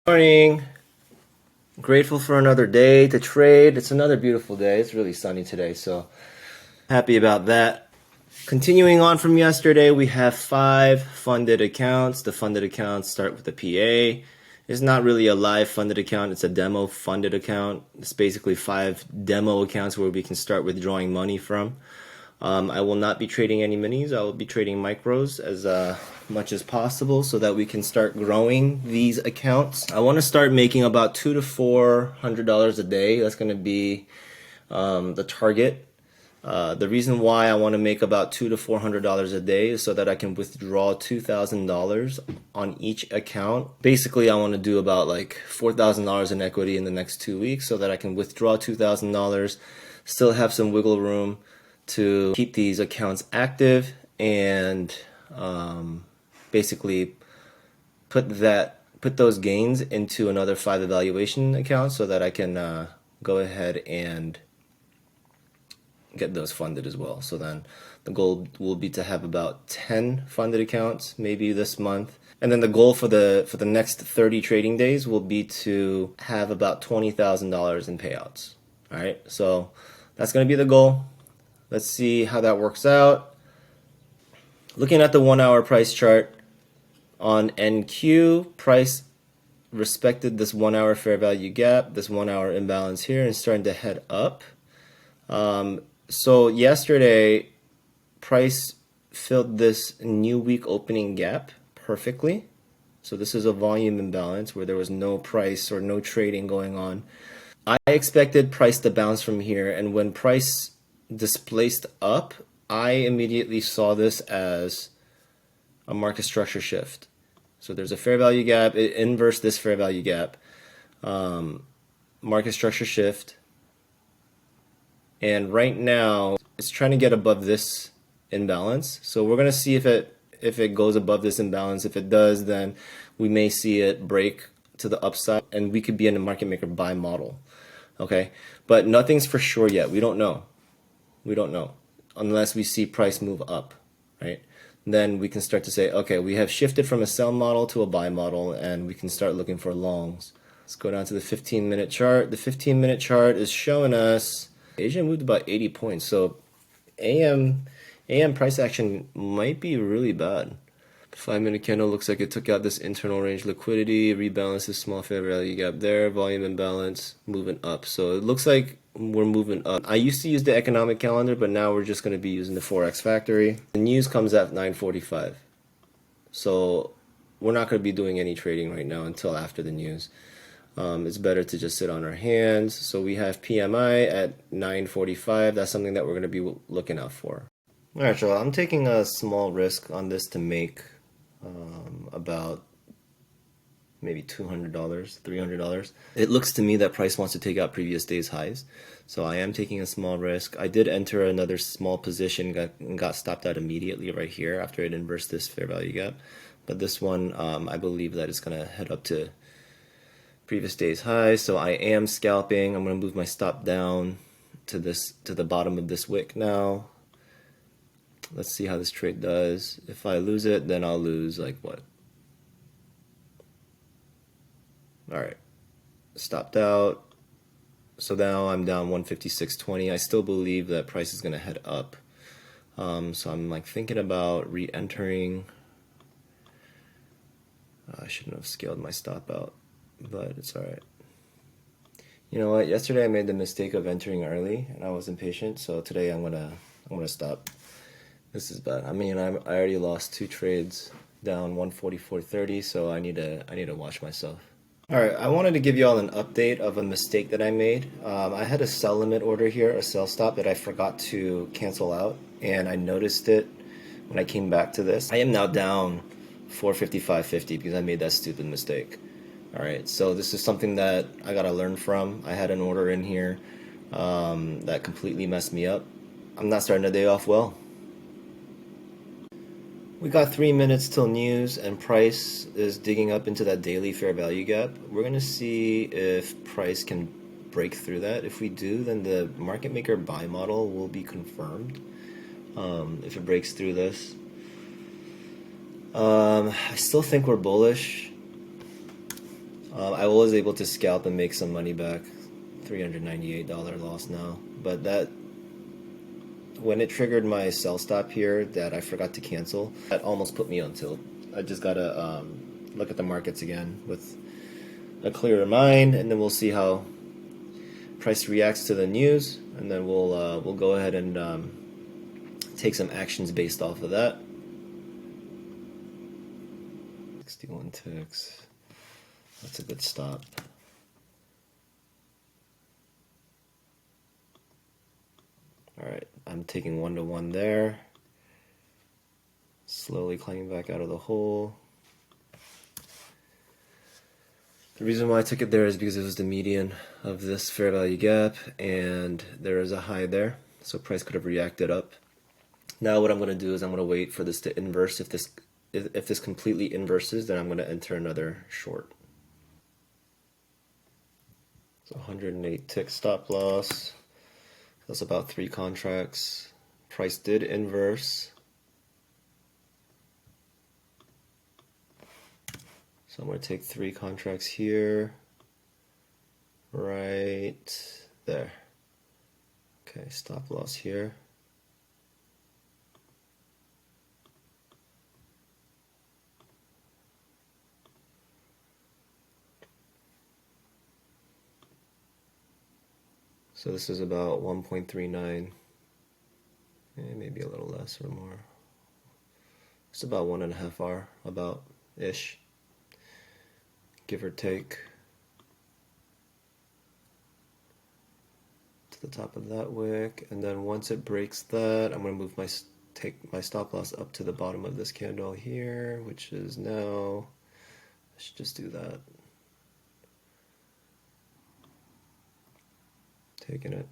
Morning. Grateful for another day to trade. It's another beautiful day. It's really sunny today, so happy about that. Continuing on from yesterday, we have 5 funded accounts. The funded accounts start with the PA. It's not really a live funded account, it's a demo funded account. It's basically 5 demo accounts where we can start withdrawing money from. I will not be trading any minis. I will be trading micros as much as possible so that we can start growing these accounts. I want to start making about $200 to $400 a day. That's going to be the target. The reason why I want to make about $200 to $400 a day is so that I can withdraw $2,000 on each account. Basically, I want to do about like $4,000 in equity in the next 2 weeks so that I can withdraw $2,000, still have some wiggle room to keep these accounts active and basically put those gains into another 5 evaluation accounts so that I can go ahead and get those funded as well. So then the goal will be to have about 10 funded accounts maybe this month. And then the goal for the next 30 trading days will be to have about $20,000 in payouts. All right, so that's going to be the goal. Let's see how that works out. Looking at the 1 hour price chart on NQ, price respected this 1 hour fair value gap, this 1 hour imbalance here, and starting to head up. So yesterday, price filled this new week opening gap perfectly. So this is a volume imbalance where there was no price or no trading going on. I expected price to bounce from here, and when price displaced up, I immediately saw this as a market structure shift. So there's a fair value gap, it inversed this fair value gap, market structure shift, and right now it's trying to get above this imbalance. So we're going to see if it goes above this imbalance. If it does, then we may see it break to the upside and we could be in a market maker buy model. Okay, but nothing's for sure yet. We don't know unless we see price move up, right? Then we can start to say, okay, we have shifted from a sell model to a buy model, and we can start looking for longs. Let's go down to the 15-minute chart. The 15-minute chart is showing us Asia moved about 80 points, so AM price action might be really bad. The 5-minute candle looks like it took out this internal range liquidity, rebalanced this small fair value gap there, volume imbalance, moving up. So it looks like we're moving up. I used to use the economic calendar, but now we're just going to be using the Forex factory. The news comes at 9:45. So we're not going to be doing any trading right now until after the news. It's better to just sit on our hands. So we have PMI at 9:45. That's something that we're going to be looking out for. All right, so I'm taking a small risk on this to make about maybe $200, $300. It looks to me that price wants to take out previous day's highs, so I am taking a small risk. I did enter another small position, got stopped out immediately right here after it inversed this fair value gap. But this one, I believe that it's going to head up to previous day's highs, so I am scalping. I'm going to move my stop down to the bottom of this wick now. Let's see how this trade does. If I lose it, then I'll lose like what? Alright, stopped out. So now I'm down 156.20. I still believe that price is going to head up. So I'm like thinking about re-entering. I shouldn't have scaled my stop out, but it's alright. You know what? Yesterday I made the mistake of entering early and I was impatient, so today I'm gonna stop. This is bad. I mean, I already lost 2 trades, down 144.30, so I need to watch myself. All right, I wanted to give you all an update of a mistake that I made. I had a sell limit order here, a sell stop that I forgot to cancel out, and I noticed it when I came back to this. I am now down 455.50 because I made that stupid mistake. All right, so this is something that I gotta learn from. I had an order in here that completely messed me up. I'm not starting the day off well. We got 3 minutes till news, and price is digging up into that daily fair value gap. We're going to see if price can break through that. If we do, then the market maker buy model will be confirmed. If it breaks through this, I still think we're bullish. I was able to scalp and make some money back. $398 loss now. But that, when it triggered my sell stop here that I forgot to cancel, that almost put me on tilt. I just gotta look at the markets again with a clearer mind, and then we'll see how price reacts to the news, and then we'll go ahead and take some actions based off of that. 61 ticks. That's a good stop. All right, I'm taking 1-to-1 there. Slowly climbing back out of the hole. The reason why I took it there is because it was the median of this fair value gap, and there is a high there, so price could have reacted up. Now what I'm going to do is I'm going to wait for this to inverse. If this completely inverses, then I'm going to enter another short. So 108 tick stop loss. That's about 3 contracts. Price did inverse. So I'm going to take 3 contracts here, right there. Okay, stop loss here. So this is about 1.39, maybe a little less or more. It's about 1.5 hour, about ish, give or take. To the top of that wick, and then once it breaks that, I'm going to move take my stop loss up to the bottom of this candle here, which is now, I should just do that. Taking it.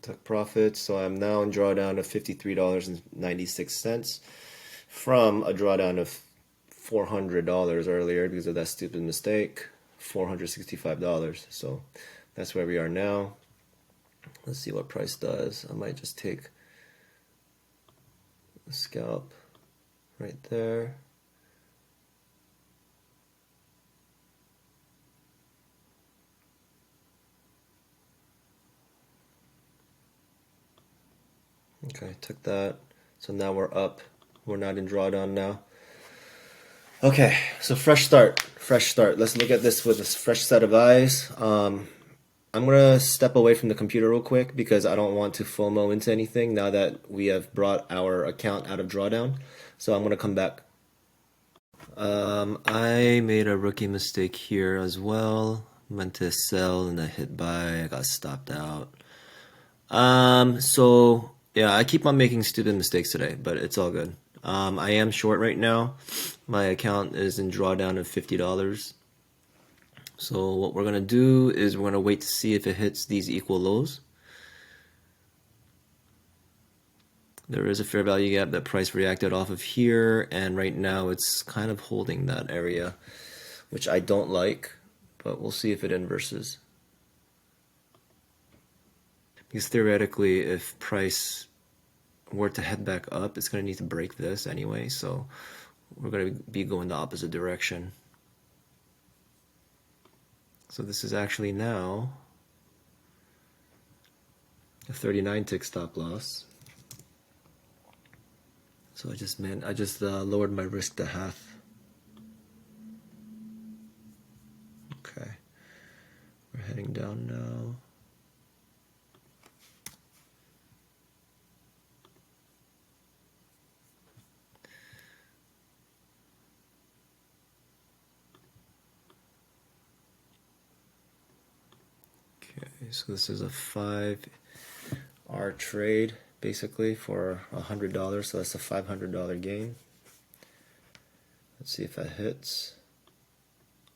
Took profits, so I'm now in drawdown of $53.96 from a drawdown of $400 earlier because of that stupid mistake. $465. So that's where we are now. Let's see what price does. I might just take a scalp right there. Okay, took that. So now we're up. We're not in drawdown now. Okay, so fresh start. Fresh start. Let's look at this with a fresh set of eyes. I'm gonna step away from the computer real quick because I don't want to FOMO into anything now that we have brought our account out of drawdown. So I'm gonna come back. I made a rookie mistake here as well. Meant to sell and I hit buy. I got stopped out. So yeah, I keep on making stupid mistakes today, but it's all good. I am short right now. My account is in drawdown of $50. So what we're gonna do is we're gonna wait to see if it hits these equal lows. There is a fair value gap that price reacted off of here, and right now it's kind of holding that area, which I don't like, but we'll see if it inverses. Because theoretically, if price were to head back up, it's going to need to break this anyway, so we're going to be going the opposite direction. So this is actually now a 39 tick stop loss. So I just lowered my risk to half. Okay, we're heading down now. Okay, so this is a 5R trade basically for $100, so that's a $500 gain. Let's see if that hits.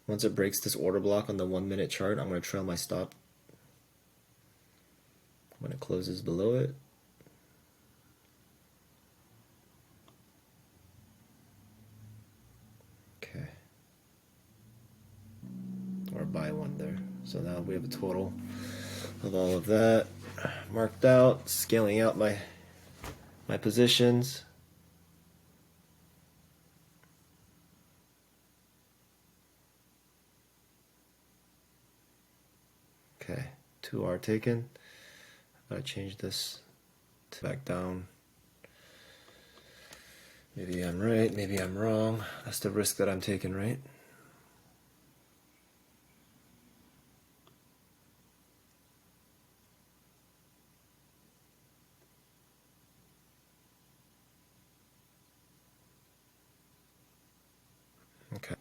Once it breaks this order block on the 1-minute chart, I'm going to trail my stop when it closes below it. Okay. Or buy one there. So now we have a total of all of that marked out, scaling out my positions. Okay, 2R taken. Gotta change this to back down. Maybe I'm right, maybe I'm wrong. That's the risk that I'm taking, right? Okay.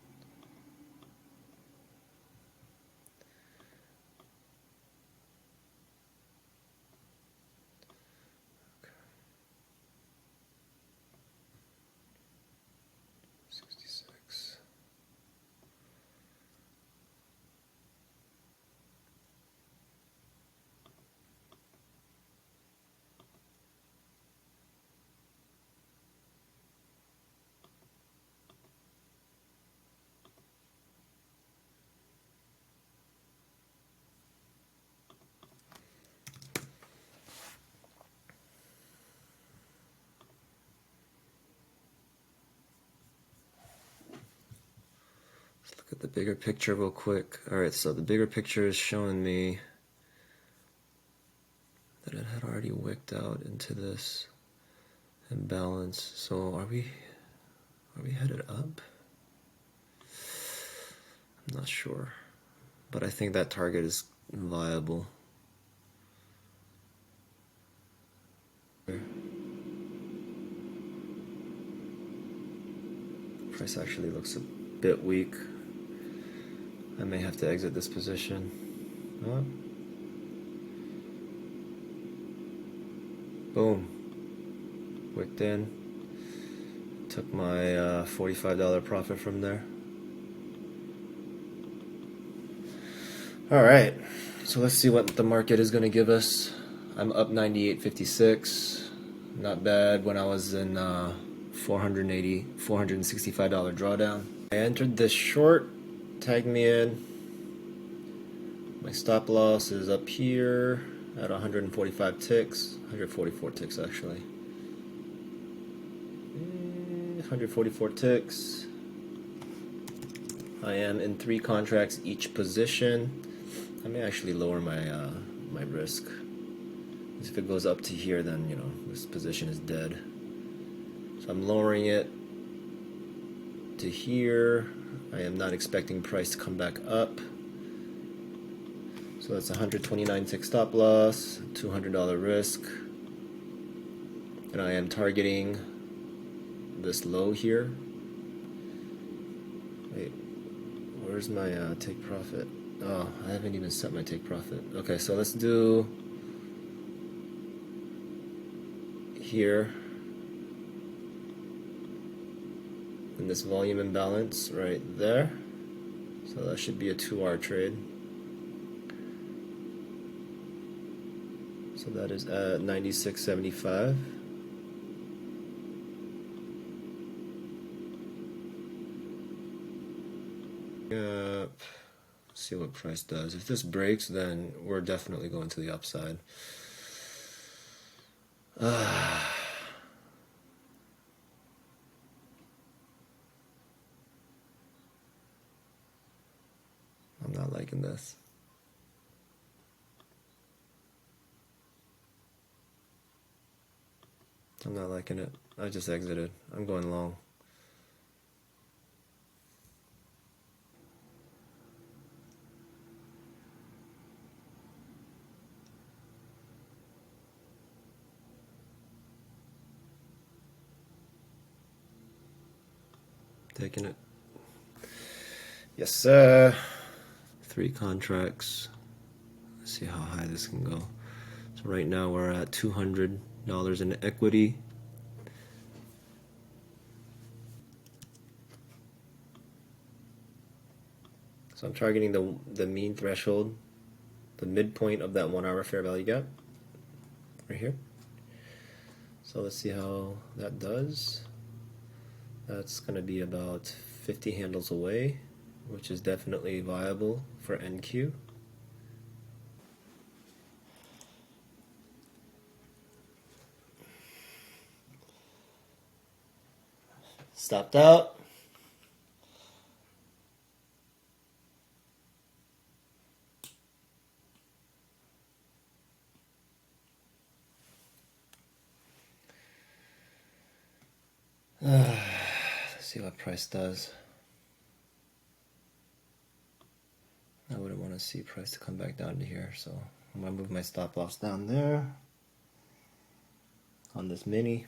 Look at the bigger picture real quick. Alright, so the bigger picture is showing me that it had already wicked out into this imbalance. So are we headed up? I'm not sure. But I think that target is viable. Price actually looks a bit weak. I may have to exit this position. Oh. Boom. Wicked in. Took my $45 profit from there. Alright, so let's see what the market is going to give us. I'm up 98.56. Not bad when I was in $465 drawdown. I entered this short, tagged me in. My stop loss is up here at 145 ticks, 144 ticks actually. 144 ticks. I am in 3 contracts each position. I may actually lower my my risk. If it goes up to here, then you know this position is dead. So I'm lowering it to here. I am not expecting price to come back up. So that's 129 tick stop loss, $200 risk, and I am targeting this low here. Wait, where's my take profit? Oh, I haven't even set my take profit. Okay, so let's do here in this volume imbalance right there. So that should be a 2R trade. So that is at 96.75. See what price does. If this breaks, then we're definitely going to the upside. I'm not liking this. I'm not liking it. I just exited. I'm going long. Taking it. Yes, sir. 3 contracts. Let's see how high this can go. So right now we're at $200 in equity. So I'm targeting the mean threshold, the midpoint of that 1 hour fair value gap, right here. So let's see how that does. That's going to be about 50 handles away, which is definitely viable for NQ. Stopped out. Let's see what price does. I wouldn't want to see price to come back down to here, so I'm gonna move my stop loss down there on this mini.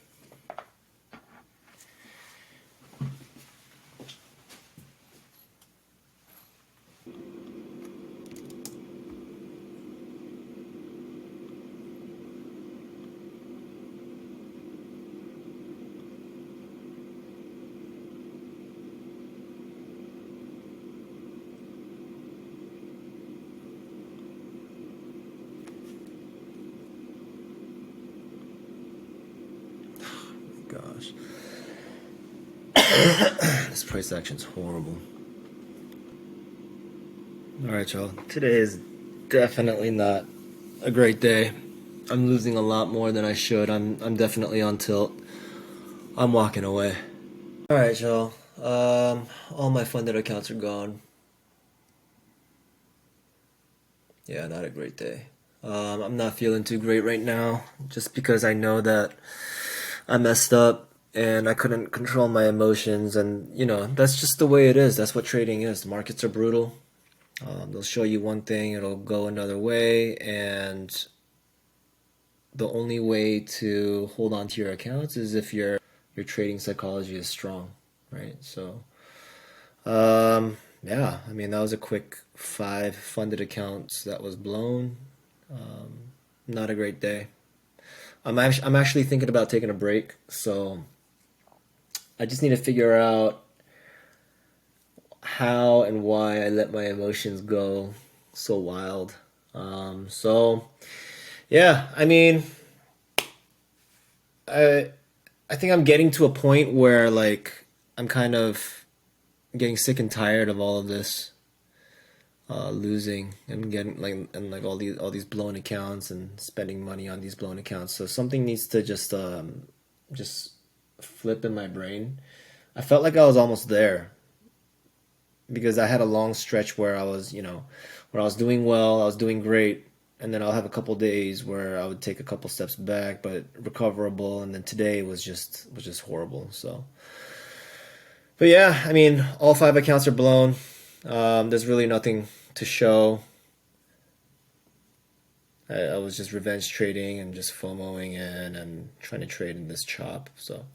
Gosh. This price action's horrible. Alright, y'all. Today is definitely not a great day. I'm losing a lot more than I should. I'm definitely on tilt. I'm walking away. Alright, y'all. All my funded accounts are gone. Yeah, not a great day. I'm not feeling too great right now, just because I know that I messed up and I couldn't control my emotions, and that's just the way it is. That's what trading is. The markets are brutal. They'll show you one thing, it'll go another way, and the only way to hold on to your accounts is if your trading psychology is strong, right? So, yeah, I mean, that was a quick 5 funded accounts that was blown. Not a great day. I'm actually thinking about taking a break, so I just need to figure out how and why I let my emotions go so wild. So yeah, I mean, I think I'm getting to a point where like I'm kind of getting sick and tired of all of this losing and getting like all these blown accounts and spending money on these blown accounts. So something needs to just flip in my brain. I felt like I was almost there because I had a long stretch where I was, where I was doing well, I was doing great, and then I'll have a couple days where I would take a couple steps back, but recoverable, and then today was just horrible. So, but yeah, I mean, all 5 accounts are blown. There's really nothing to show. I was just revenge trading and just FOMOing in and trying to trade in this chop. So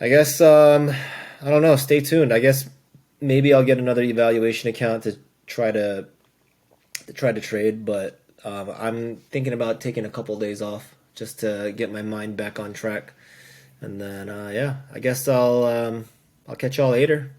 I guess I don't know. Stay tuned. I guess maybe I'll get another evaluation account to try to trade, but I'm thinking about taking a couple days off just to get my mind back on track, and then yeah, I guess I'll catch y'all later.